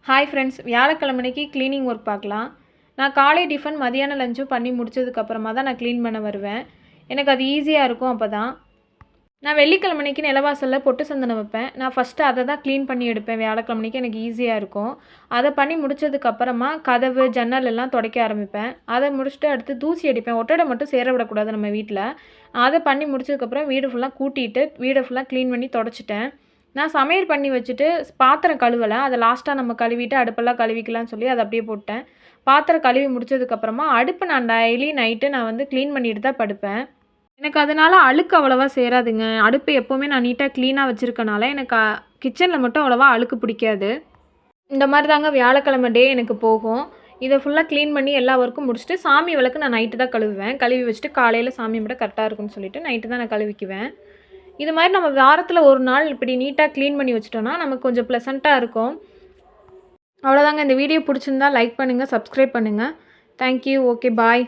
Hi friends, வியாழக்கிழமைக்கு cleaning work பார்க்கலாம். நான் காலை டிஃபன் மதியானம் லஞ்சும் பண்ணி முடிச்சதுக்கப்புறமா தான் நான் க்ளீன் பண்ண வருவேன். எனக்கு அது ஈஸியாக இருக்கும். அப்போ தான் நான் வெள்ளிக்கிழமைக்கு நிலவாசலில் பொட்டு சந்தனம் வைப்பேன். நான் ஃபஸ்ட்டு அதை தான் க்ளீன் பண்ணி எடுப்பேன். வியாழக்கிழமைக்கு எனக்கு ஈஸியாக இருக்கும். அதை பண்ணி முடித்ததுக்கப்புறமா கதவு ஜன்னல் எல்லாம் துடைக்க ஆரம்பிப்பேன். அதை முடிச்சுட்டு அடுத்து தூசி அடிப்பேன். ஒட்டடை மட்டும் சேர விடக்கூடாது நம்ம வீட்டில். அதை பண்ணி முடிச்சதுக்கப்புறம் வீடு ஃபுல்லாக கூட்டிட்டு வீடை ஃபுல்லாக க்ளீன் பண்ணி தொடச்சிட்டேன். நான் சமையல் பண்ணி வச்சுட்டு பாத்திரம் கழுவலை. அதை லாஸ்ட்டாக நம்ம கழுவிட்டு அடுப்பெல்லாம் கழுவிக்கலாம்னு சொல்லி அதை அப்படியே போட்டேன். பாத்திரம் கழுவி முடிச்சதுக்கப்புறமா அடுப்பு நான் டெய்லி நைட்டு நான் வந்து க்ளீன் பண்ணிட்டு தான் படுப்பேன். எனக்கு அதனால் அழுக்கு அவ்வளோவா சேராதுங்க. அடுப்பு எப்போவுமே நான் நீட்டாக க்ளீனாக வச்சுருக்கனால எனக்கு கிச்சனில் மட்டும் அவ்வளோவா அழுக்கு பிடிக்காது. இந்த மாதிரி தாங்க வியாழக்கிழமை டே எனக்கு போகும். இதை ஃபுல்லாக க்ளீன் பண்ணி எல்லா ஒர்க்கும் முடிச்சுட்டு சாமி விளக்கு நான் நைட்டு தான் கழுவுவேன். கழுவி வச்சுட்டு காலையில் சாமி மட்டும் கரெக்டாக இருக்குன்னு சொல்லிவிட்டு நைட்டு தான் நான் கழுவிக்குவேன். இது மாதிரி நம்ம வாரத்தில் ஒரு நாள் இப்படி நீட்டாக க்ளீன் பண்ணி வச்சிட்டோன்னா நமக்கு கொஞ்சம் ப்ளசண்ட்டாக இருக்கும். அவ்வளோதாங்க. இந்த வீடியோ பிடிச்சிருந்தா லைக் பண்ணுங்கள், சப்ஸ்கிரைப் பண்ணுங்கள். தேங்க்யூ. ஓகே, பாய்.